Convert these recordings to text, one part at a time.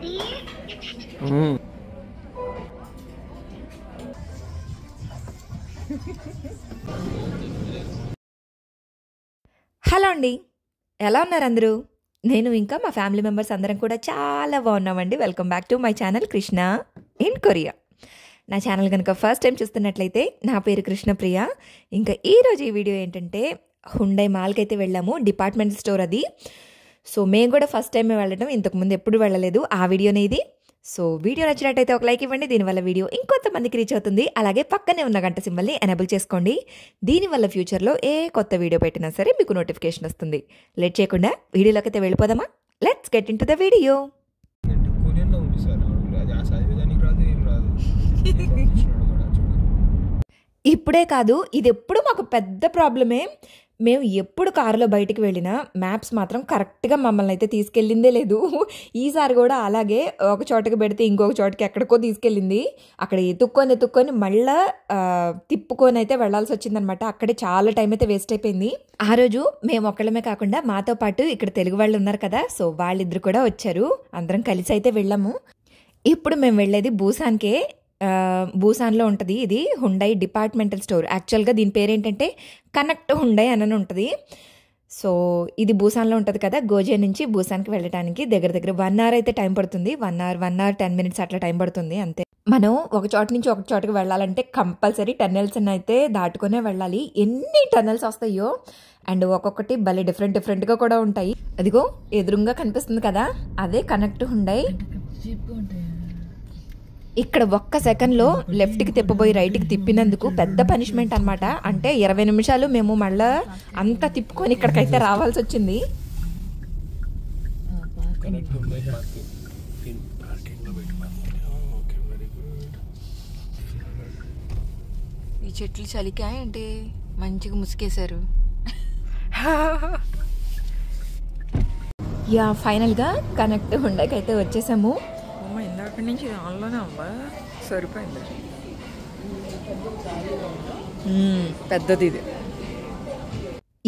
Hello అండి, ఎలా ఉన్నారు అందరూ? నేను ఇంకా మా ఫ్యామిలీ మెంబర్స్ అందరం కూడా చాలా బాగున్నామండి. Welcome back to my channel Krishna in Korea. నా ఛానల్ కనుక ఫస్ట్ టైం చూస్తున్నట్లయితే నా పేరు కృష్ణప్రియ. ఇంకా ఈరోజు ఈ వీడియో ఏంటంటే హుండై మాల్కి అయితే వెళ్ళాము, డిపార్ట్మెంట్ స్టోర్ అది. సో మేము కూడా ఫస్ట్ టైమే వెళ్ళడం, ఇంతకుముందు ఎప్పుడు వెళ్ళలేదు. ఆ వీడియోనే ఇది. సో వీడియో నచ్చినట్టయితే ఒక లైక్ ఇవ్వండి, దీనివల్ల వీడియో ఇంకొంతమందికి రీచ్ అవుతుంది. అలాగే పక్కనే ఉన్న గంట సింబల్ని ఎనేబుల్ చేసుకోండి. దీనివల్ల ఫ్యూచర్లో ఏ కొత్త వీడియో పెట్టినా సరే మీకు నోటిఫికేషన్ వస్తుంది. లేట్ చేయకుండా వీడియోలోకి అయితే వెళ్ళిపోదామా? Let's get in to the video. ఇప్పుడే కాదు, ఇది ఎప్పుడు మాకు పెద్ద ప్రాబ్లమే. మేము ఎప్పుడు కారులో బయటికి వెళ్ళినా మ్యాప్స్ మాత్రం కరెక్ట్గా మమ్మల్ని అయితే తీసుకెళ్ళిందే లేదు. ఈసారి కూడా అలాగే ఒక చోటకి పెడితే ఇంకొక చోటకి ఎక్కడికో తీసుకెళ్ళింది. అక్కడ ఎత్తుక్కొని మళ్ళీ తిప్పుకొని అయితే వెళ్లాల్సి వచ్చిందనమాట. అక్కడే చాలా టైం అయితే వేస్ట్ అయిపోయింది. ఆ రోజు మేము ఒక్కళ్ళమే కాకుండా మాతో పాటు ఇక్కడ తెలుగు వాళ్ళు ఉన్నారు కదా, సో వాళ్ళిద్దరు కూడా వచ్చారు. అందరం కలిసి అయితే వెళ్ళాము. ఇప్పుడు మేము వెళ్ళేది బూసాన్కే. బూసాన్లో ఉంటుంది ఇది హుండై డిపార్ట్మెంటల్ స్టోర్. యాక్చువల్గా దీని పేరు ఏంటంటే కనెక్ట్ హుండై అని ఉంటుంది. సో ఇది బూసాన్లో ఉంటుంది కదా. గోజే నుంచి బూసాన్కి వెళ్ళడానికి దగ్గర 1 అవర్ అయితే టైం పడుతుంది. 1 అవర్ 10 మినిట్స్ అట్లా టైం పడుతుంది అంతే. మనం ఒక చోట నుంచి ఒక చోటకి వెళ్ళాలంటే కంపల్సరీ టన్నెల్స్ అయితే దాటుకునే వెళ్ళాలి. ఎన్ని టన్నెల్స్ వస్తాయో, అండ్ ఒక్కొక్కటి భలే డిఫరెంట్గా కూడా ఉంటాయి. అదిగో ఎదురుగా కనిపిస్తుంది కదా, అదే కనెక్ట్ హుండై. ఇక్కడ ఒక్క సెకండ్లో లెఫ్ట్కి తిప్పబోయి రైట్కి తిప్పినందుకు పెద్ద పనిష్మెంట్ అనమాట. అంటే 20 నిమిషాలు మేము మళ్ళీ అంతా తిప్పుకొని ఇక్కడికైతే రావాల్సి వచ్చింది. ఈ చెట్లు చలికా ఏంటి మంచిగా ముసుకేశారు. యా ఫైనల్గా కనెక్ట్ హుండైకి అయితే వచ్చేసాము. ఇందాక నుంచి ఆన్లోనే అవ్వా, సరిపోయింది. పెద్దది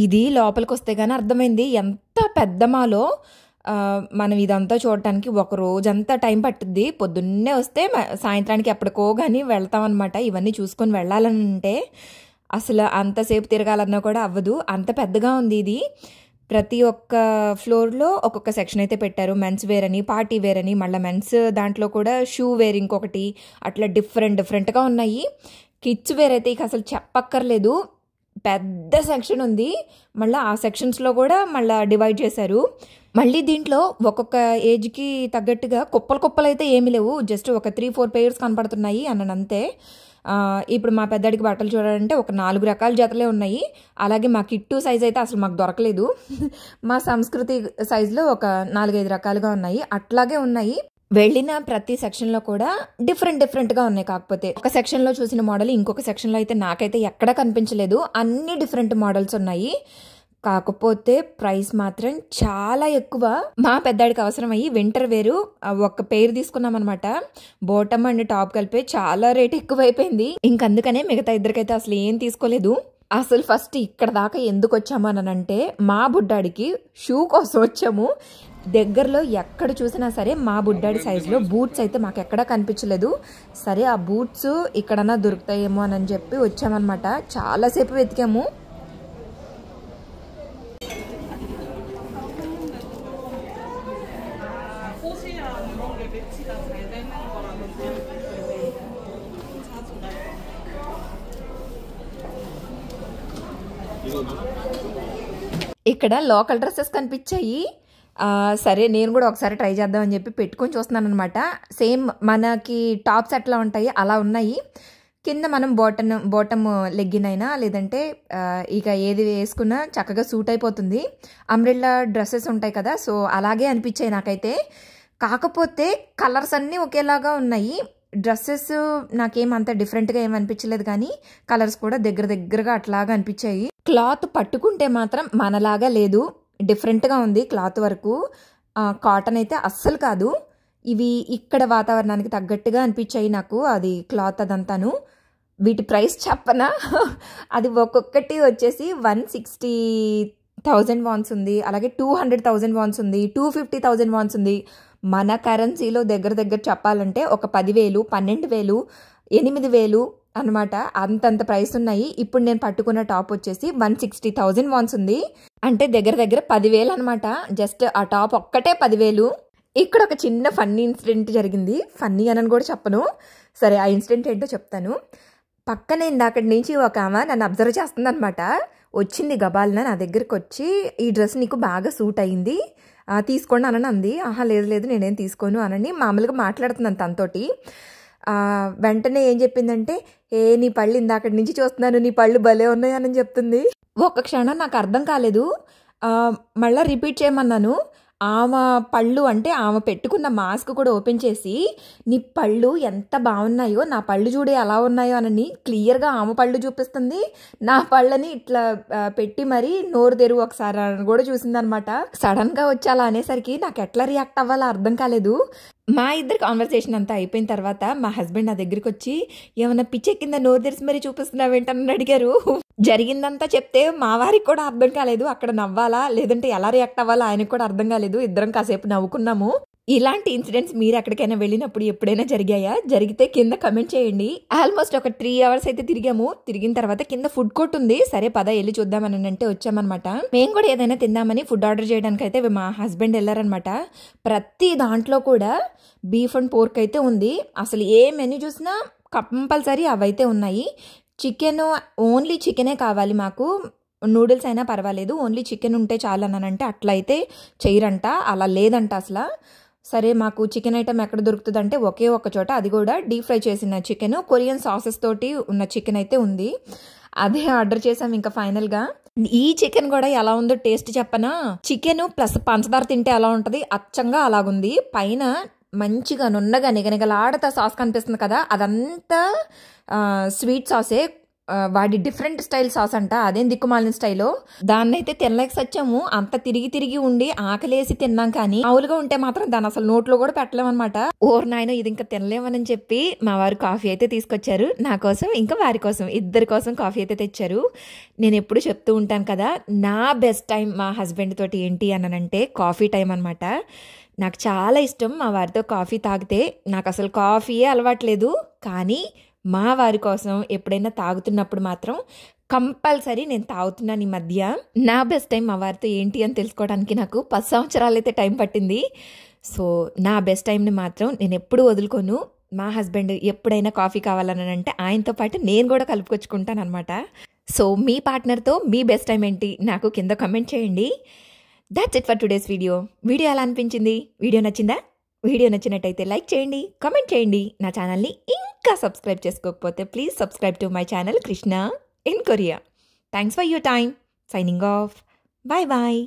ఇది లోపలికి వస్తే కానీ అర్థమైంది ఎంత పెద్ద మాలో. మనం ఇదంతా చూడటానికి ఒక రోజంతా టైం పట్టుద్ది. పొద్దున్నే వస్తే సాయంత్రానికి ఎప్పటికో కానీ వెళ్తామన్నమాట. ఇవన్నీ చూసుకొని వెళ్ళాలంటే అసలు అంతసేపు తిరగాలన్నా కూడా అవ్వదు, అంత పెద్దగా ఉంది ఇది. ప్రతి ఒక్క ఫ్లోర్లో ఒక్కొక్క సెక్షన్ అయితే పెట్టారు. మెన్స్ వేర్ అని, పార్టీ వేర్ అని, మళ్ళీ మెన్స్ దాంట్లో కూడా షూ వేర్ ఇంకొకటి, అట్లా డిఫరెంట్గా ఉన్నాయి. కిడ్స్ వేర్ అయితే ఇక అసలు చెప్పక్కర్లేదు, పెద్ద సెక్షన్ ఉంది. మళ్ళీ ఆ సెక్షన్స్లో కూడా మళ్ళీ డివైడ్ చేశారు. మళ్ళీ దీంట్లో ఒక్కొక్క ఏజ్కి తగ్గట్టుగా కుప్పలు అయితే ఏమీ లేవు, జస్ట్ ఒక 3-4 పేర్స్ కనపడుతున్నాయి అన్నంతే. ఇప్పుడు మా పెద్దడికి బట్టలు చూడాలంటే ఒక 4 రకాల జతలే ఉన్నాయి. అలాగే మా కిట్టు సైజ్ అయితే అసలు మాకు దొరకలేదు. మా సంస్కృతి సైజులో ఒక 4-5 రకాలుగా ఉన్నాయి. అట్లాగే ఉన్నాయి. వెళ్ళిన ప్రతి సెక్షన్లో కూడా డిఫరెంట్గా ఉన్నాయి. కాకపోతే ఒక సెక్షన్లో చూసిన మోడల్ ఇంకొక సెక్షన్లో అయితే నాకైతే ఎక్కడా కనిపించలేదు. అన్ని డిఫరెంట్ మోడల్స్ ఉన్నాయి. కాకపోతే ప్రైస్ మాత్రం చాలా ఎక్కువ. మా పెద్దాడికి అవసరం అయ్యి వింటర్ వేరు ఒక పేరు తీసుకున్నాం అనమాట. బాటమ్ అండ్ టాప్ కలిపి చాలా రేట్ ఎక్కువైపోయింది. ఇంకందుకనే మిగతా ఇద్దరికైతే అసలు ఏం తీసుకోలేదు. అసలు ఫస్ట్ ఇక్కడ దాకా ఎందుకు వచ్చాము అని అంటే మా బుడ్డాడికి షూ కోసం వచ్చాము. దగ్గరలో ఎక్కడ చూసినా సరే మా బుడ్డాడి సైజులో బూట్స్ అయితే మాకు ఎక్కడా కనిపించలేదు. సరే ఆ బూట్స్ ఇక్కడన్నా దొరుకుతాయేమో అని చెప్పి వచ్చామన్నమాట. చాలాసేపు వెతికాము. ఇక్కడ లోకల్ డ్రెస్సెస్ కనిపించాయి. సరే నేను కూడా ఒకసారి ట్రై చేద్దామని చెప్పి పెట్టుకొని చూస్తున్నాను అనమాట. సేమ్ మనకి టాప్స్ ఎట్లా ఉంటాయి అలా ఉన్నాయి. కింద మనం బాటమ్ లెగ్గిన్ అయినా లేదంటే ఇక ఏది వేసుకున్నా చక్కగా సూట్ అయిపోతుంది. అంబ్రెల్లా డ్రెస్సెస్ ఉంటాయి కదా, సో అలాగే అనిపించాయి నాకైతే. కాకపోతే కలర్స్ అన్నీ ఒకేలాగా ఉన్నాయి. డ్రెస్సెస్ నాకేం అంత డిఫరెంట్గా ఏం అనిపించలేదు, కానీ కలర్స్ కూడా దగ్గరగా అట్లాగా అనిపించాయి. క్లాత్ పట్టుకుంటే మాత్రం మనలాగా లేదు, డిఫరెంట్గా ఉంది క్లాత్ వరకు. కాటన్ అయితే అస్సలు కాదు. ఇవి ఇక్కడ వాతావరణానికి తగ్గట్టుగా అనిపించాయి నాకు, అది క్లాత్ అదంతాను. వీటి ప్రైస్ చెప్పనా, అది ఒక్కొక్కటి వచ్చేసి 160 1000 వాన్స్ ఉంది, అలాగే 200,000 వాన్స్ ఉంది, 250,000 వాన్స్ ఉంది. మన కరెన్సీలో దగ్గర దగ్గర చెప్పాలంటే ఒక 10,000, 12,000, 8,000 అనమాట. అంతంత ప్రైస్ ఉన్నాయి. ఇప్పుడు నేను పట్టుకున్న టాప్ వచ్చేసి 160,000 వాన్స్ ఉంది. అంటే దగ్గర దగ్గర 10,000 అనమాట. జస్ట్ ఆ టాప్ ఒక్కటే 10,000. ఇక్కడ ఒక చిన్న ఫన్నీ ఇన్సిడెంట్ జరిగింది. ఫన్నీ అని కూడా చెప్పను, సరే ఆ ఇన్సిడెంట్ ఏంటో చెప్తాను. పక్కన ఇందాకటి నుంచి ఒక ఆమె నన్ను అబ్జర్వ్ చేస్తుంది అనమాట. వచ్చింది గబాల్న నా దగ్గరికి వచ్చి, ఈ డ్రెస్ నీకు బాగా సూట్ అయింది, తీసుకోండి అని అంది. ఆహా లేదు లేదు నేనేం తీసుకోను అనని మామూలుగా మాట్లాడుతున్నాను తనతోటి. వెంటనే ఏం చెప్పిందంటే, నీ పళ్ళు ఇందాకటి నుంచి చూస్తున్నాను, నీ పళ్ళు భలే ఉన్నాయి అని చెప్తుంది. ఒక్క క్షణం నాకు అర్థం కాలేదు. మళ్ళీ రిపీట్ చేయమన్నాను. ఆమె పళ్ళు అంటే ఆమె పెట్టుకున్న మాస్క్ కూడా ఓపెన్ చేసి, నీ పళ్ళు ఎంత బాగున్నాయో, నా పళ్ళు చూడే ఎలా ఉన్నాయో అని క్లియర్గా ఆమె పళ్ళు చూపిస్తుంది. నా పళ్ళని ఇట్లా పెట్టి మరీ నోరు తెరువు ఒకసారి అని కూడా చూసిందనమాట. సడన్గా వచ్చి అలా అనేసరికి నాకు ఎట్లా రియాక్ట్ అవ్వాలో అర్థం కాలేదు. మా ఇద్దరు కాన్వర్సేషన్ అంతా అయిపోయిన తర్వాత మా హస్బెండ్ నా దగ్గరికి వచ్చి, ఏమన్నా పిచ్చెక్కిందా నోరు తెరిచి మరీ చూపిస్తున్నావు ఏంటని అడిగారు. జరిగిందంతా చెప్తే మా వారికి కూడా అర్థం కాలేదు. అక్కడ నవ్వాలా లేదంటే ఎలా రియాక్ట్ అవ్వాలా ఆయనకు కూడా అర్థం కాలేదు. ఇద్దరం కాసేపు నవ్వుకున్నాము. ఇలాంటి ఇన్సిడెంట్స్ మీరు ఎక్కడికైనా వెళ్ళినప్పుడు ఎప్పుడైనా జరిగాయా? జరిగితే కింద కమెంట్ చేయండి. ఆల్మోస్ట్ ఒక 3 hours అయితే తిరిగాము. తిరిగిన తర్వాత కింద ఫుడ్ కోర్ట్ ఉంది. సరే పద వెళ్ళి చూద్దామని అంటే వచ్చామన్నమాట. మేము కూడా ఏదైనా తిందామని ఫుడ్ ఆర్డర్ చేయడానికి అయితే మా హస్బెండ్ వెళ్ళారనమాట. ప్రతి దాంట్లో కూడా బీఫ్ అండ్ పోర్క్ అయితే ఉంది. అసలు ఏ మెనూ చూసినా కంపల్సరీ అవైతే ఉన్నాయి. చికెన్, ఓన్లీ చికెనే కావాలి మాకు, నూడిల్స్ అయినా పర్వాలేదు, ఓన్లీ చికెన్ ఉంటే చాలు అనంటే అట్లా అయితే చేయరంట, అలా లేదంట అసలు. సరే మాకు చికెన్ ఐటమ్ ఎక్కడ దొరుకుతుంది అంటే ఒకే ఒక చోట, అది కూడా డీప్ ఫ్రై చేసిన చికెన్, కొరియన్ సాసెస్ తోటి ఉన్న చికెన్ అయితే ఉంది. అదే ఆర్డర్ చేసాం. ఇంకా ఫైనల్గా ఈ చికెన్ కూడా ఎలా ఉందో టేస్ట్ చెప్పనా? చికెన్ ప్లస్ పంచదార తింటే ఎలా ఉంటుంది అచ్చంగా అలాగుంది. పైన మంచిగా నున్నగా నిగనిగలాడతా సాస్ కనిపిస్తుంది కదా, అదంతా స్వీట్ సాసే. వాడి డిఫరెంట్ స్టైల్ సాస్ అంట, అదేం దిక్కుమాలిన స్టైలో. దాన్ని అయితే తినలేక సచ్చాము. అంత తిరిగి తిరిగి ఉండి ఆకలేసి తిన్నాం, కానీ మామూలుగా ఉంటే మాత్రం దాన్ని అసలు నోట్లో కూడా పెట్టలేమన్నమాట. ఓర్ నాయన ఇది ఇంకా తినలేమని చెప్పి మా వారు కాఫీ అయితే తీసుకొచ్చారు. నా కోసం ఇంకా వారి కోసం, ఇద్దరి కోసం కాఫీ అయితే తెచ్చారు. నేను ఎప్పుడు చెప్తూ ఉంటాను కదా, నా బెస్ట్ టైం మా హస్బెండ్ తోటి ఏంటి అనంటే కాఫీ టైం అనమాట. నాకు చాలా ఇష్టం మా వారితో కాఫీ తాగితే. నాకు అసలు కాఫీయే అలవాట్లేదు, కానీ మా వారి కోసం ఎప్పుడైనా తాగుతున్నప్పుడు మాత్రం కంపల్సరీ నేను తాగుతున్నాను. ఈ మధ్య నా బెస్ట్ టైం మా వారితో ఏంటి అని తెలుసుకోవడానికి నాకు 10 సంవత్సరాలు అయితే టైం పట్టింది. సో నా బెస్ట్ టైంని మాత్రం నేను ఎప్పుడు వదులుకోను. మా హస్బెండ్ ఎప్పుడైనా కాఫీ కావాలని అంటే ఆయనతో పాటు నేను కూడా కలుపుకొచ్చుకుంటాను అనమాట. సో మీ పార్ట్నర్తో మీ బెస్ట్ టైం ఏంటి నాకు కింద కమెంట్ చేయండి. That's it for today's video. Video ఎలా అనిపించింది? వీడియో నచ్చిందా? వీడియో నచ్చినట్టయితే లైక్ చేయండి, కామెంట్ చేయండి. నా ఛానల్ని ఇంకా సబ్స్క్రైబ్ చేసుకోకపోతే please subscribe to my channel Krishna in Korea. Thanks for your time. Signing off. Bye bye.